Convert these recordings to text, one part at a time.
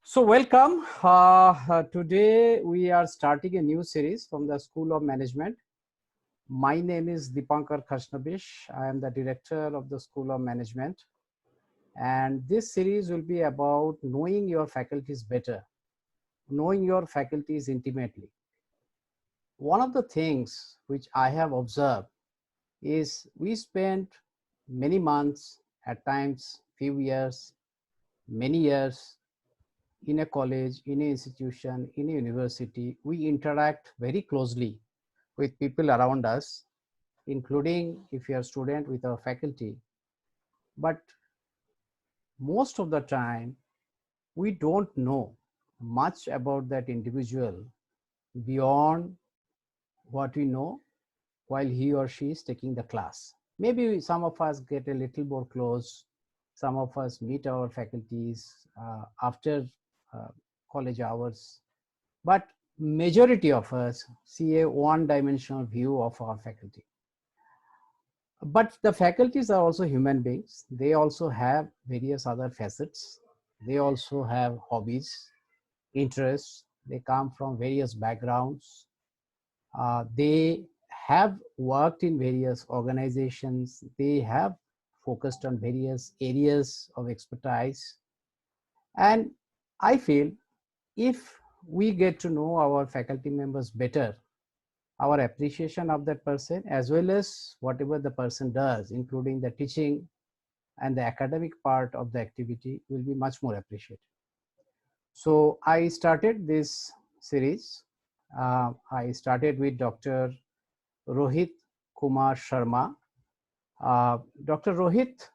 So welcome. Today we are starting a new series from the School of Management. My name is Dipankar Khashnabish. I am the director of the School of Management. And this series will be about knowing your faculties better, knowing your faculties intimately. One of the things which I have observed is we spend many months, at times few years, many years in a college, in an institution, in a university. We interact very closely with people around us, including if you are a student with our faculty. But most of the time, we don't know much about that individual beyond what we know while he or she is taking the class. Maybe some of us get a little more close. Some of us meet our faculties after college hours. But majority of us see a one-dimensional view of our faculty. But the faculties are also human beings. They also have various other facets. They also have hobbies, interests. They come from various backgrounds. They have worked in various organizations. They have focused on various areas of expertise. And I feel if we get to know our faculty members better, our appreciation of that person as well as whatever the person does, including the teaching and the academic part of the activity, will be much more appreciated. So I started this series. I started with Dr. Rohit Kumar Sharma. Dr. Rohit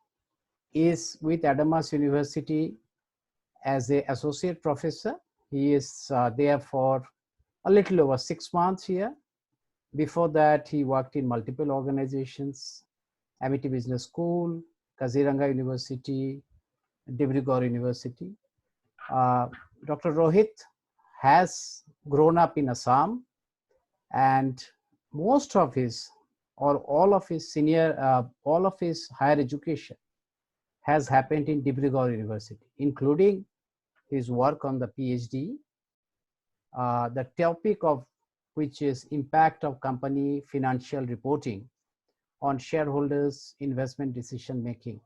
is with Adamas University as an associate professor. He is there for a little over 6 months here. Before that, he worked in multiple organizations, Amity Business School, Kaziranga University, Dibrugarh University. Dr. Rohit has grown up in Assam, and most of his or all of his all of his higher education has happened in Dibrugarh University, including his work on the PhD, the topic of which is impact of company financial reporting on shareholders' investment decision making,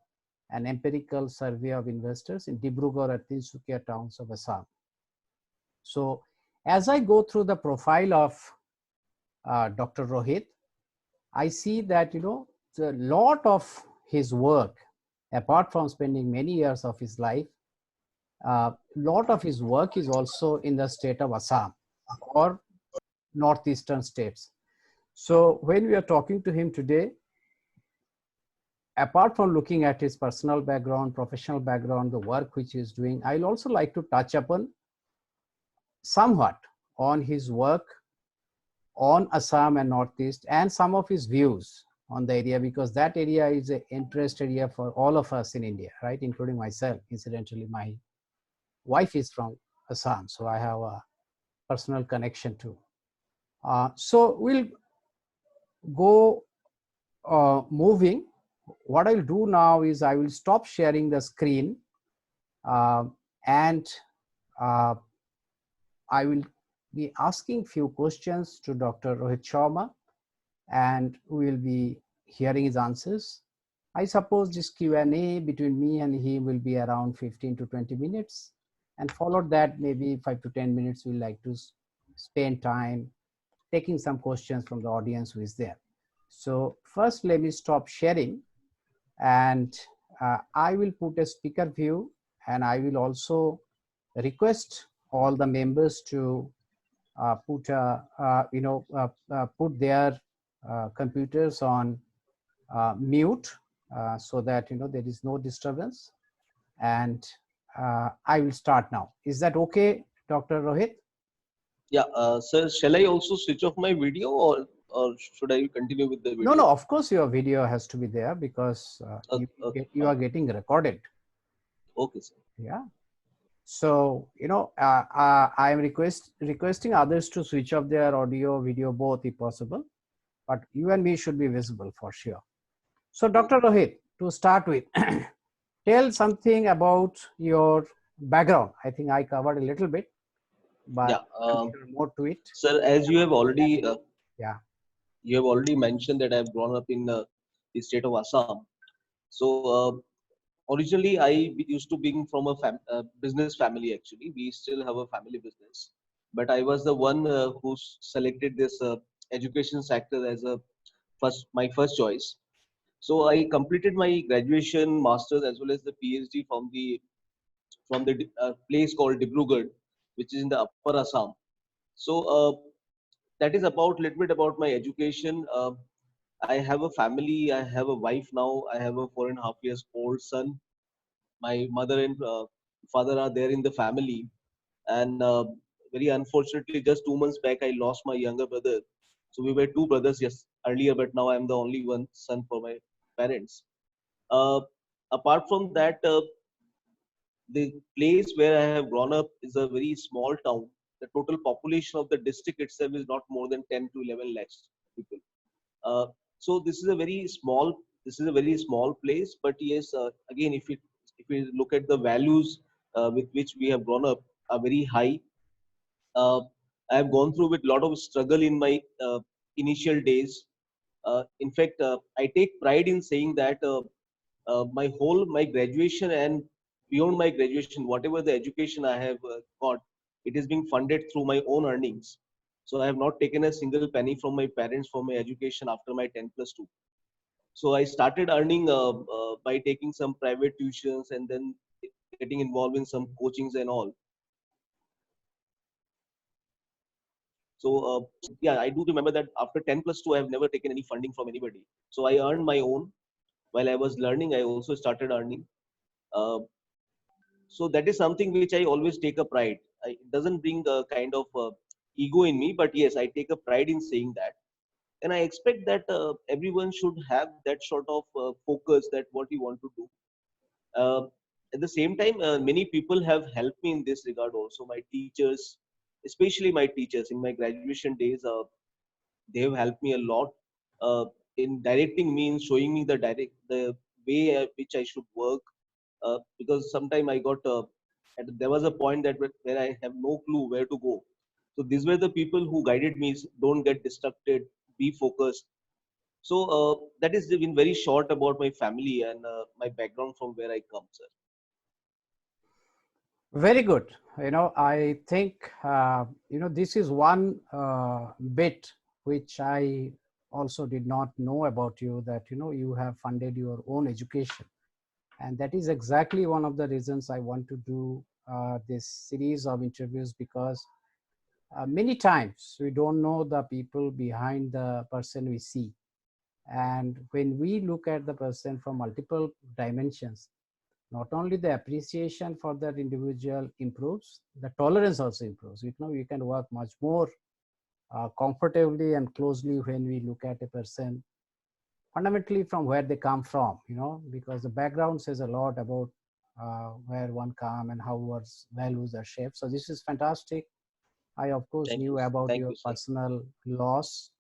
an empirical survey of investors in Dibrugarh and Tinsukia towns of Assam. So as I go through the profile of Dr. Rohit, I see that, a lot of his work, apart from spending many years of his life, a lot of his work is also in the state of Assam or northeastern states. So when we are talking to him today, apart from looking at his personal background, professional background, the work which he is doing, I'll also like to touch upon somewhat on his work on Assam and Northeast and some of his views on the area, because that area is an interest area for all of us in India, right? Including myself. Incidentally, my wife is from Assam, so I have a personal connection too. So we'll go moving. What I'll do now is I will stop sharing the screen and I will be asking few questions to Dr. Rohit Sharma, and we will be hearing his answers. I suppose this Q&A between me and him will be around 15 to 20 minutes, and followed that maybe 5 to 10 minutes we'll like to spend time taking some questions from the audience who is there. So first let me stop sharing, and I will put a speaker view, and I will also request all the members to put their computers on mute so that there is no disturbance. And I will start now. Is that okay, Dr. Rohit? Yeah, sir, shall I also switch off my video, or should I continue with the video? No, of course your video has to be there because you are getting recorded. Okay, sir. Yeah. So, I am requesting others to switch off their audio, video, both if possible, but you and me should be visible for sure. So, Dr. Rohit, to start with, tell something about your background. I think I covered a little bit, but Yeah, I'm sure more to it. sir, as you have already Yeah. mentioned that I've grown up in the state of Assam. So originally, I used to being from a business family. Actually, we still have a family business, but I was the one who selected this education sector as a my first choice. So I completed my graduation, masters, as well as the PhD from the place called Dibrugarh, which is in the Upper Assam. So that is about little bit about my education. I have a family. I have a wife now. I have a 4.5 years old son. My mother and father are there in the family, and very unfortunately, just 2 months back, I lost my younger brother. So we were two brothers, yes, earlier, but now I'm the only one son for my parents. Uh, Apart from that, the place where I have grown up is a very small town. The total population of the district itself is not more than 10 to 11 lakhs people. Uh, so this is a very small. This is a very small place, but yes, again, if we look at the values with which we have grown up, are very high. Uh, I have gone through with a lot of struggle in my initial days. In fact, I take pride in saying that my graduation and beyond my graduation, whatever the education I have got, it is being funded through my own earnings. So I have not taken a single penny from my parents for my education after my 10 plus 2. So I started earning by taking some private tuitions and then getting involved in some coachings and all. So yeah, I do remember that after 10 plus 2, I have never taken any funding from anybody. So I earned my own. While I was learning, I also started earning. Uh, so that is something which I always take a pride. It doesn't bring a kind of ego in me, but yes, I take a pride in saying that. And I expect that everyone should have that sort of focus that what you want to do. Uh, at the same time, many people have helped me in this regard also. My teachers, especially my teachers in my graduation days, they have helped me a lot in directing me, in showing me the way which I should work. Because sometime I got there was a point that where I have no clue where to go. So these were the people who guided me. Don't get distracted. Be focused. So that is been very short about my family and my background from where I come, sir. Very good. I think, this is one bit which I also did not know about you, that, you have funded your own education. And that is exactly one of the reasons I want to do this series of interviews, because many times we don't know the people behind the person we see. And when we look at the person from multiple dimensions, not only the appreciation for that individual improves, the tolerance also improves. You can work much more comfortably and closely when we look at a person fundamentally from where they come from, because the background says a lot about where one come and how one's values are shaped. So this is fantastic. I, of course, Thank you. knew about Thank your you, sir. personal loss,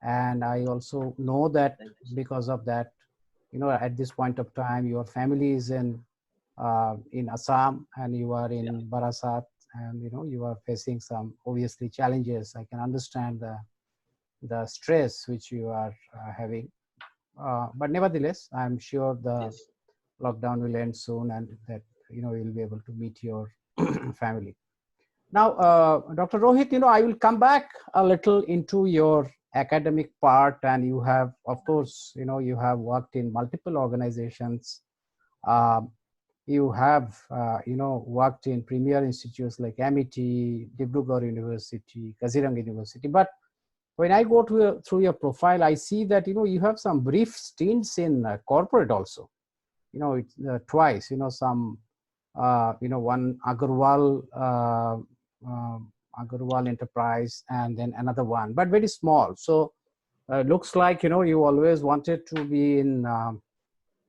and I also know that Thank you, sir. because of that, at this point of time, your family is in Assam, and you are Yeah. in Barasat, and you are facing some obviously challenges. I can understand the stress which you are having, but nevertheless, I'm sure the Yes. lockdown will end soon, and that you'll be able to meet your family. Now, Dr. Rohit, I will come back a little into your academic part, and you have, of course, you have worked in multiple organizations. Um, you have, worked in premier institutes like MIT, Dibrugarh University, Kaziranga University. But when I go through your profile, I see that, you have some brief stints in corporate also. It's twice, some, one Agarwal Enterprise, and then another one, but very small. So looks like, you always wanted to be in,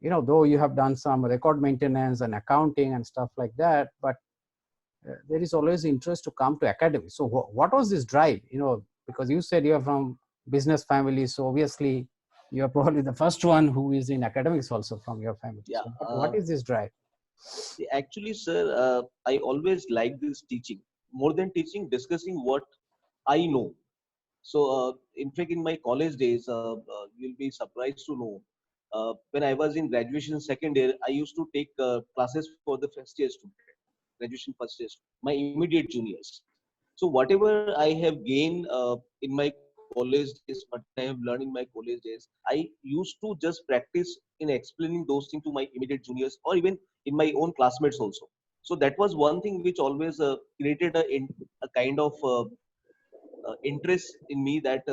though you have done some record maintenance and accounting and stuff like that, but there is always interest to come to academy. So what was this drive? Because you said you're from business family, so obviously you're probably the first one who is in academics also from your family. Yeah. So what is this drive? Actually, sir, I always like this teaching. More than teaching, discussing what I know. So, in fact, in my college days, you'll be surprised to know, when I was in graduation second year, I used to take classes for the first year student, graduation first year, my immediate juniors. So, whatever I have gained in my college days, what I have learned in my college days, I used to just practice in explaining those things to my immediate juniors or even in my own classmates also. So, that was one thing which always created a kind of interest in me, that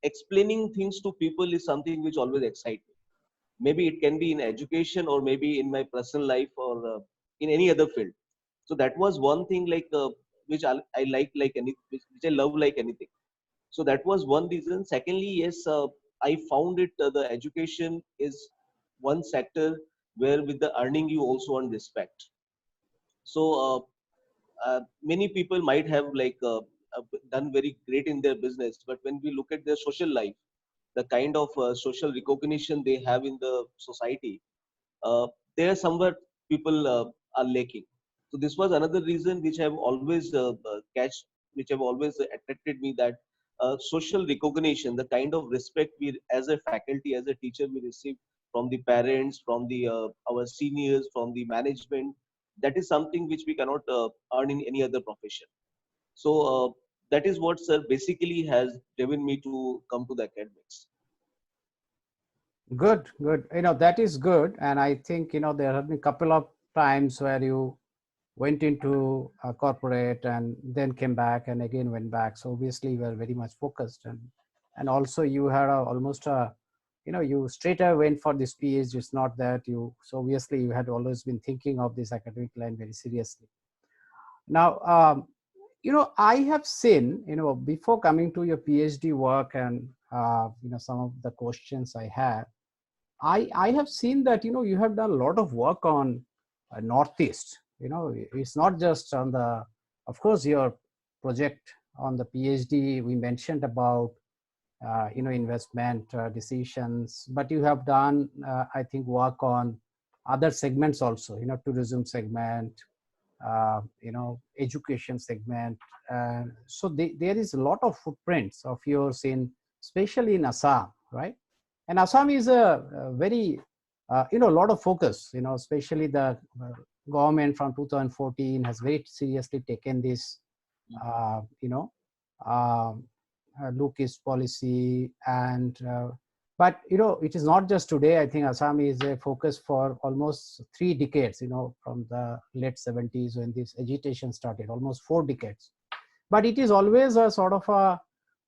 explaining things to people is something which always excites me. Maybe it can be in education or maybe in my personal life or in any other field. So that was one thing like which I like any which I love like anything. So that was one reason. Secondly, yes, I found it the education is one sector where with the earning you also earn respect. So many people might have like done very great in their business, but when we look at their social life, the kind of social recognition they have in the society, uh, there somewhere people are lacking. So this was another reason which have always which have always attracted me, that social recognition, the kind of respect we as a faculty, as a teacher, we receive from the parents, from the our seniors, from the management, that is something which we cannot earn in any other profession. So that is what, sir, basically has driven me to come to the academics. Good, good. That is good. And I think, there have been a couple of times where you went into a corporate and then came back and again went back. So obviously you were very much focused, and also you had almost you straight away went for this PhD. It's not that so obviously you had always been thinking of this academic line very seriously. Now, I have seen, before coming to your PhD work and, some of the questions I have, I have seen that, you have done a lot of work on Northeast. It's not just on of course, your project on the PhD, we mentioned about, investment decisions, but you have done, I think, work on other segments also, tourism segment, education segment. So there is a lot of footprints of yours especially in Assam, right? And Assam is a very, a lot of focus, especially the government from 2014 has very seriously taken this, uh, look is policy. And but it is not just today. I think Assam is a focus for almost 3 decades, from the late 70s when this agitation started, almost 4 decades. But it is always a sort of a,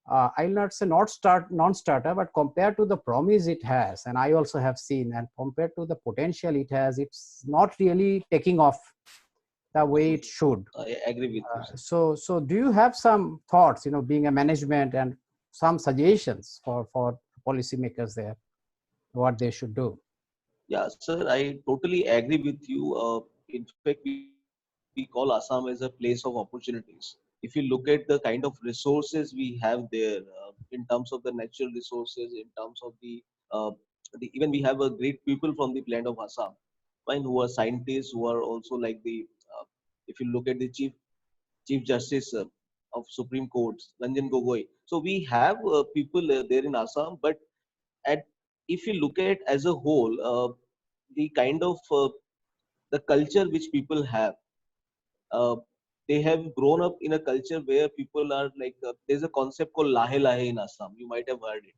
I'll not say non-starter, but compared to the promise it has, and I also have seen, and compared to the potential it has, it's not really taking off the way it should. I agree with you, sir. So do you have some thoughts, being a management, and some suggestions for policymakers there, what they should do? Yeah, sir, I totally agree with you. In fact, we call Assam as a place of opportunities. If you look at the kind of resources we have there, in terms of the natural resources, in terms of uh, even we have a great people from the land of Assam, fine, who are scientists, who are also like if you look at the Chief Justice of Supreme Court, Ranjan Gogoi. So we have people there in Assam, but at if you look at as a whole, the kind of the culture which people have, uh, they have grown up in a culture where people are like there's a concept called lahe lahe in Assam. You might have heard it.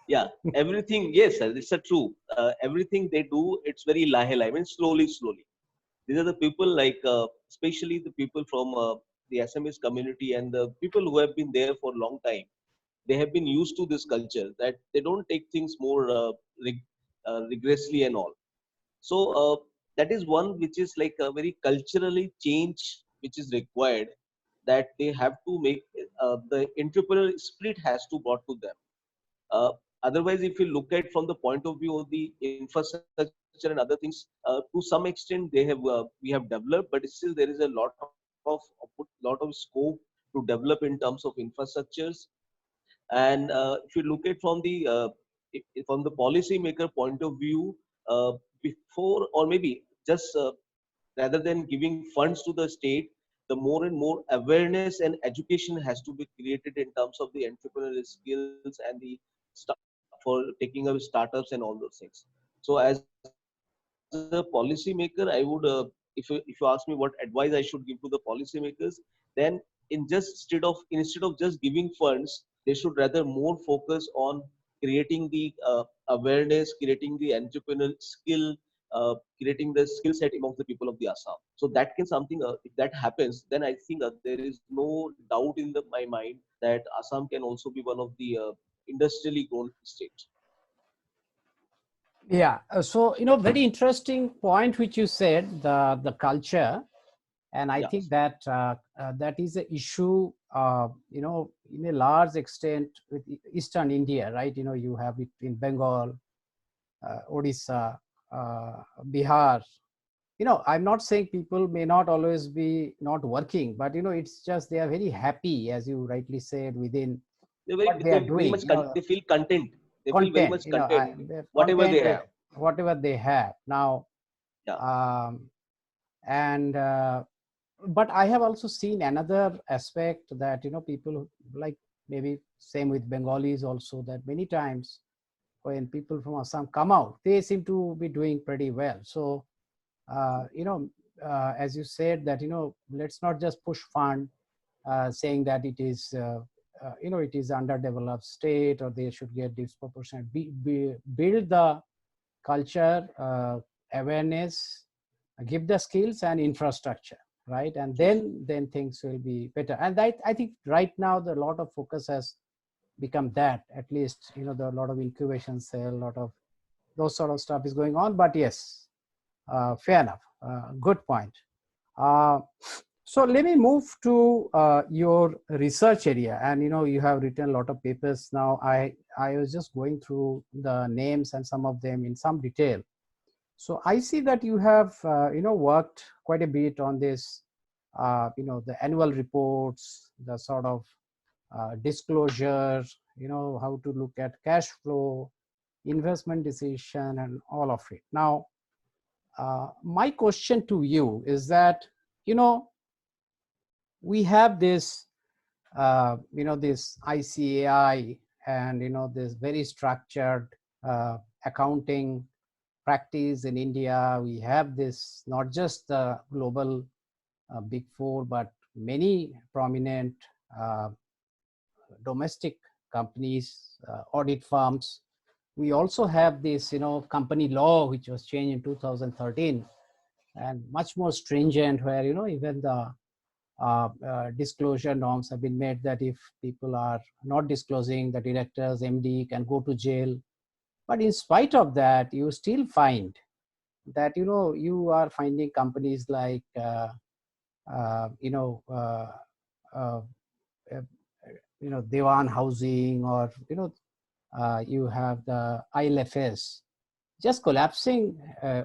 Yeah, everything. Yes, sir, it's a true. Everything they do, it's very lahe lahe. I mean, slowly, slowly. These are the people like, especially the people from the Assamese community and the people who have been there for a long time. They have been used to this culture that they don't take things more rigorously and all. So that is one which is like a very culturally change which is required, that they have to make the entrepreneurial spirit has to brought to them. uh, Otherwise, if you look at from the point of view of the infrastructure and other things, to some extent they have we have developed, but still there is a lot of scope to develop in terms of infrastructures. And if you look at from the from the policy maker point of view, uh, before, or maybe just rather than giving funds to the state, the more and more awareness and education has to be created in terms of the entrepreneurial skills and the stuff for taking up startups and all those things. So as a policymaker, I would, if you ask me what advice I should give to the policymakers, then instead of just giving funds, they should rather more focus on creating the awareness, creating the entrepreneurial skill, creating the skill set amongst the people of the Assam. So that can something, if that happens, then I think there is no doubt in my mind that Assam can also be one of the industrially grown states. Yeah. So, very interesting point which you said, the culture. And I Yeah. think that that is an issue, in a large extent with Eastern India, right? You have it in Bengal, Odisha, Bihar. I'm not saying people may not always be not working, but it's just they are very happy, as you rightly said, within what they are They very doing. much they feel content. They feel very Content. much content, They're whatever content they with have. whatever they have now. Yeah. Um, and But I have also seen another aspect that people like, maybe same with Bengalis also, that many times when people from Assam come out, they seem to be doing pretty well. So as you said that let's not just push fund, saying that it is it is underdeveloped state or they should get disproportionate. Build the culture, awareness, give the skills and infrastructure, right? And then things will be better. And I think right now the lot of focus has become that, at least there are a lot of incubation cell, a lot of those sort of stuff is going on. But yes, fair enough, good point. uh, so let me move to your research area. And you have written a lot of papers. Now I was just going through the names and some of them in some detail. So I see that you have, worked quite a bit on this, the annual reports, the sort of disclosure, how to look at cash flow, investment decision, and all of it. Now, my question to you is that, we have this, this ICAI and, this very structured accounting practice in India. We have this, not just the global big four, but many prominent uh, domestic companies, audit firms. We also have this, company law, which was changed in 2013 and much more stringent, where, even the disclosure norms have been made that if people are not disclosing, the directors, MD can go to jail. But in spite of that, you still find that you are finding companies like uh, you know uh, uh, uh, Dewan Housing, or you have the ILFS just collapsing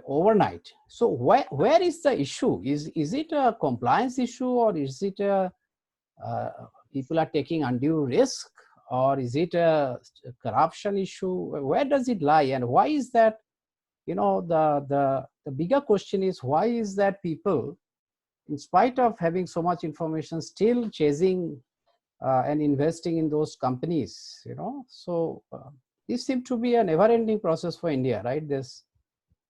overnight. So where is the issue? Is it a compliance issue, or is it a uh, people are taking undue risk, or is it a corruption issue? Where does it lie, and why is that? The bigger question is, why is that people, in spite of having so much information, still chasing and investing in those companies? So this seems to be a never-ending process for India, right? This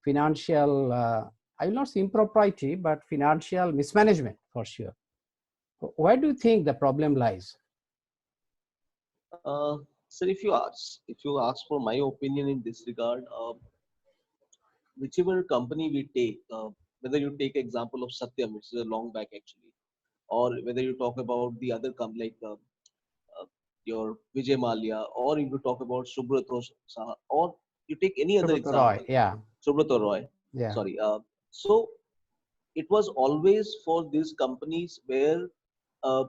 financial, I will not say impropriety, but financial mismanagement for sure. Where do you think the problem lies? Sir, if you ask for my opinion in this regard, whichever company we take, whether you take example of Satyam, which is a long back actually, or whether you talk about the other company like your Vijay Malia, or if you talk about Subrato Saha, or you take any other Subrata Roy, example, yeah, Subrato Roy, yeah, sorry. So it was always for these companies where uh,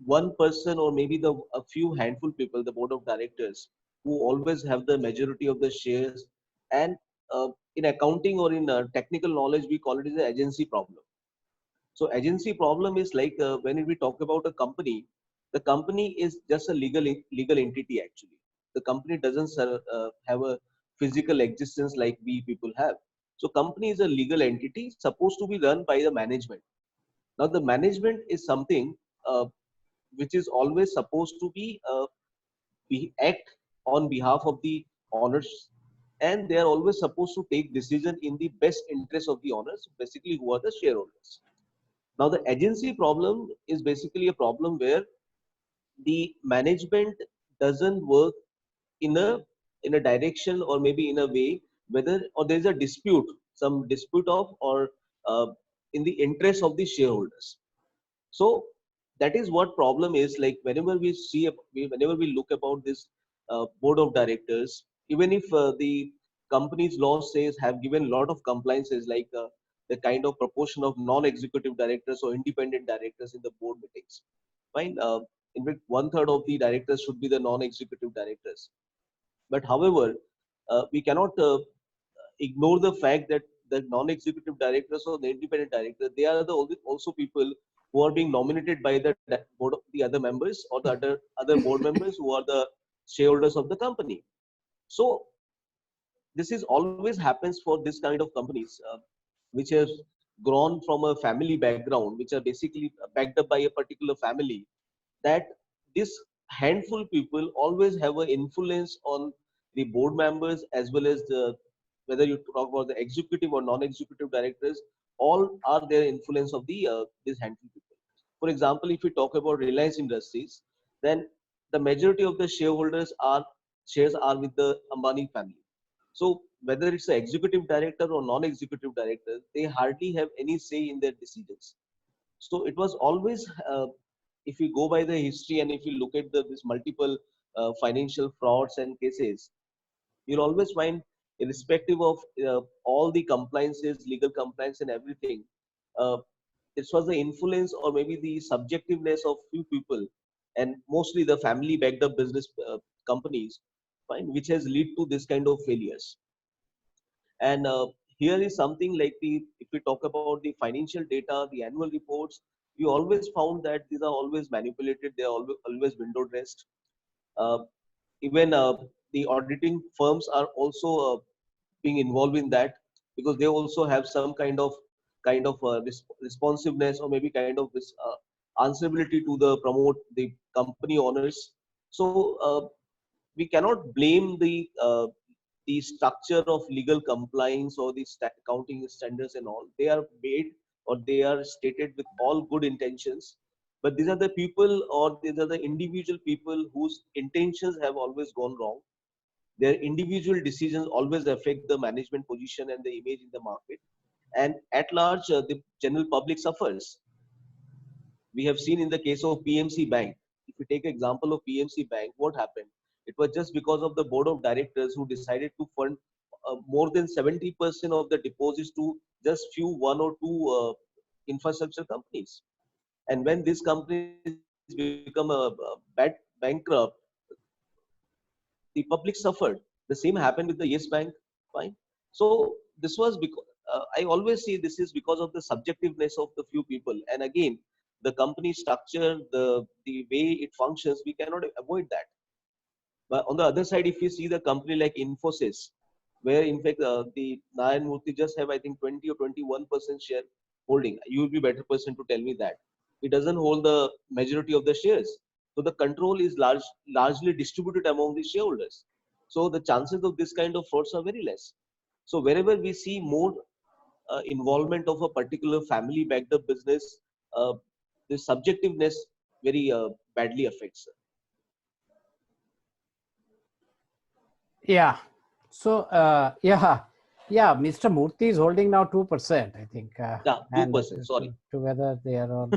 one person or maybe a few handful people, the board of directors, who always have the majority of the shares. And in accounting or in technical knowledge, we call it as an agency problem. So agency problem is like when we talk about a company, the company is just a legal entity actually. The company doesn't have a physical existence like we people have. So company is a legal entity supposed to be run by the management. Now the management is something which is always supposed to be act on behalf of the owners, and they are always supposed to take decision in the best interest of the owners, basically who are the shareholders. Now the agency problem is basically a problem where the management doesn't work in a direction or maybe in a way whether or there is a dispute, some dispute of or uh, in the interest of the shareholders. So that is what problem is, like whenever we see whenever we look about this board of directors, even if the company's law says have given a lot of compliances, like the kind of proportion of non-executive directors or independent directors in the board meetings, fine. In fact, one third of the directors should be the non-executive directors. But however, we cannot ignore the fact that the non-executive directors or the independent directors, they are the also people who are being nominated by the board of the other members or the other board members who are the shareholders of the company. So this is always happens for this kind of companies which have grown from a family background, which are basically backed up by a particular family, that this handful people always have an influence on the board members as well as the, whether you talk about the executive or non-executive directors, all are their influence of the this handful people. For example, if we talk about Reliance Industries, then the majority of the shares are with the Ambani family. So whether it's the executive director or non-executive director, they hardly have any say in their decisions. So it was always, if you go by the history and if you look at this multiple financial frauds and cases, you'll always find, irrespective of all the compliances, legal compliance and everything, uh, this was the influence or maybe the subjectiveness of few people, and mostly the family backed up business companies, fine, which has led to this kind of failures. And here is something like if we talk about the financial data, the annual reports, we always found that these are always manipulated. They are always window dressed. Uh, Even the auditing firms are also being involved in that, because they also have some kind of responsiveness or maybe kind of this answerability to the promote the company owners. So we cannot blame the structure of legal compliance or the accounting standards and all. They are made or they are stated with all good intentions, but these are the people or these are the individual people whose intentions have always gone wrong. Their individual decisions always affect the management position and the image in the market, and at large the general public suffers. We have seen in the case of PMC Bank. If you take example of PMC Bank, what happened? It was just because of the board of directors who decided to fund more than 70% of the deposits to just few one or two infrastructure companies. And when these companies become a bad bankrupt, the public suffered. The same happened with the Yes Bank. Fine. So this was because I always see this is because of the subjectiveness of the few people. And again, the company structure, the way it functions, we cannot avoid that. But on the other side, if you see the company like Infosys, where in fact the Narayan Murthy just have I think 20 or 21% share holding. You will be better person to tell me that. He doesn't hold the majority of the shares. So the control is largely distributed among the shareholders. So the chances of this kind of frauds are very less. So wherever we see more involvement of a particular family backed up business, uh, the subjectiveness very badly affects. Yeah. So, yeah, Mr. Murthy is holding now 2%, I think. Yeah, And 2%. Sorry. together they are on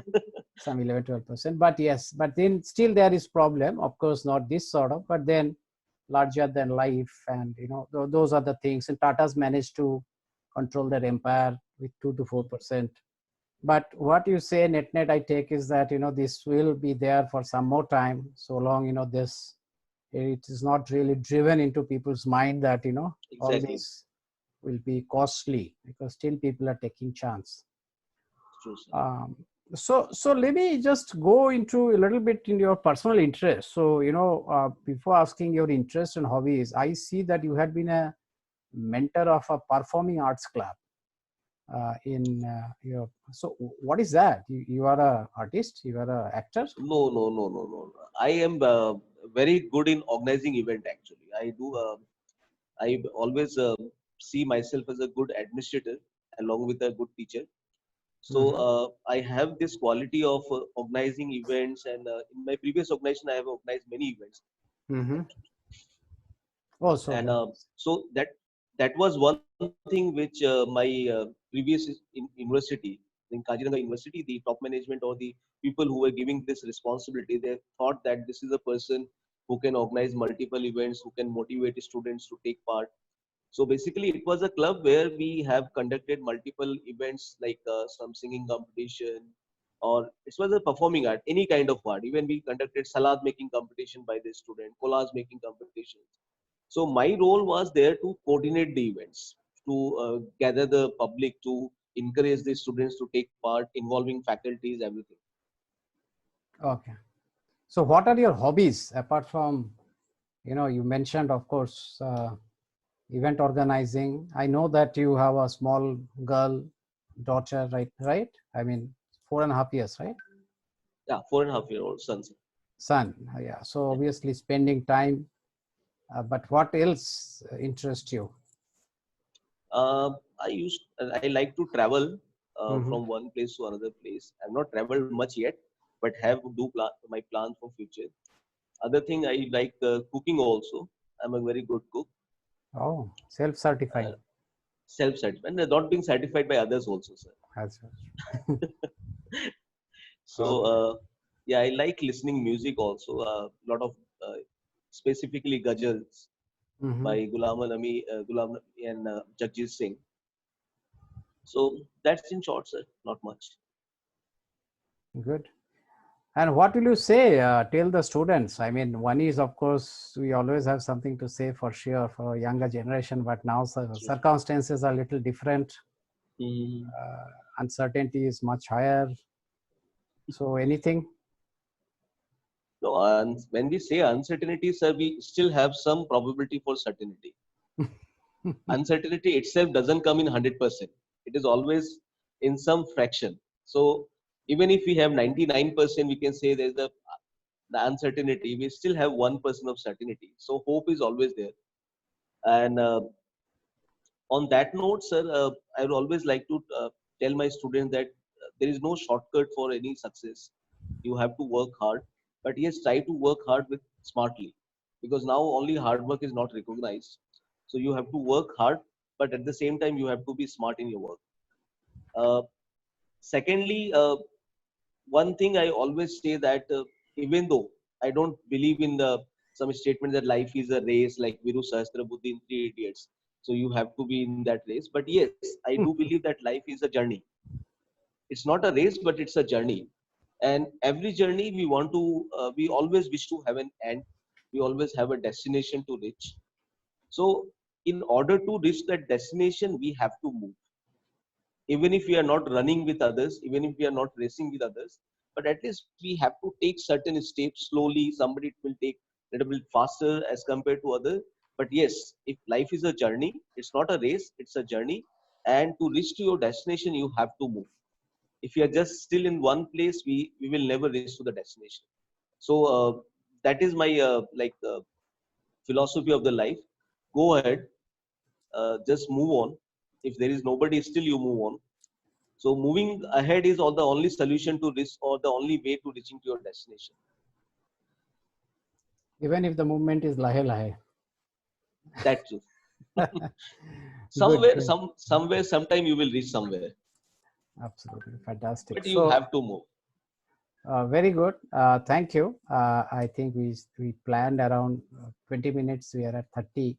some 11, 12%. But yes, but then still there is problem. Of course, not this sort of, but then larger than life. And, those are the things. And Tata's managed to control their empire with 2 to 4%. But what you say, net, I take is that, this will be there for some more time. So long, this it is not really driven into people's mind that all Exactly. this will be costly, because still people are taking chance. True, sir. So let me just go into a little bit in your personal interest. So before asking your interest and hobbies, I see that you had been a mentor of a performing arts club in your. So what is that? You are a artist? You are a actor? No, no, no, no, no. I am very good in organizing event actually. I do. I always see myself as a good administrator along with a good teacher. So Mhm. I have this quality of organizing events, and in my previous organization, I have organized many events, Mhm. Oh, so and that. so that was one thing which my previous university, in Kaziranga University, the top management or the people who were giving this responsibility, they thought that this is a person who can organize multiple events, who can motivate students to take part. So basically, it was a club where we have conducted multiple events like some singing competition, or it was a performing art, any kind of art. Even we conducted salad making competition by the student, collage making competitions. So my role was there to coordinate the events, to gather the public, to encourage the students to take part, involving faculties, everything. Okay. So what are your hobbies apart from, you mentioned, of course, event organizing. I know that you have a small girl, daughter, right? Right? I mean, 4.5 years, right? Yeah, 4.5-year-old son. Son. Yeah. So obviously spending time. But what else interests you? I like to travel Hmm. from one place to another place. I've not traveled much yet, but have do plan my plan for future. Other thing I like cooking also. I'm a very good cook, Oh, uh, self-certified. self-certified, and not being certified by others also, sir. As well. So Okay. yeah, I like listening music also. A lot of uh, specifically ghazals Hmm. by Ghulam Nabi and Jagjit Singh. So that's in short, sir. Not much. Good. And what will you say? Tell the students. I mean, one is, of course, we always have something to say for sure for a younger generation, but now circumstances are a little different. Mm. Uh, Uncertainty is much higher. So, anything? No, and when we say uncertainty, sir, we still have some probability for certainty. Uncertainty itself doesn't come in 100%. It is always in some fraction. So even if we have 99%, we can say there's the uncertainty. We still have 1% of certainty. So hope is always there. And on that note, sir, I would always like to tell my students that there is no shortcut for any success. You have to work hard, but yes, try to work hard with smartly, because now only hard work is not recognized. So you have to work hard, but at the same time you have to be smart in your work. Uh, Secondly, one thing I always say that even though I don't believe in the some statement that life is a race like Viru Sahasrabuddhe in Three Idiots, so you have to be in that race. But yes, I do believe that life is a journey. It's not a race, but it's a journey. And every journey we always wish to have an end. We always have a destination to reach. So in order to reach that destination, we have to move, even if we are not running with others, even if we are not racing with others, but at least we have to take certain steps slowly. Somebody will take a little bit faster as compared to others. But yes, if life is a journey, it's not a race, it's a journey. And to reach to your destination, you have to move. If you are just still in one place, we will never reach to the destination. So that is my philosophy of the life. Go ahead, just move on. If there is nobody, still you move on. So moving ahead is all the only solution to this, or the only way to reaching to your destination. Even if the movement is lahe lahe. That's true. Good, Somewhere, good. somewhere, sometime you will reach somewhere, Absolutely fantastic. but you So, have to move. very good. Thank you. I think we planned around 20 minutes. We are at 30.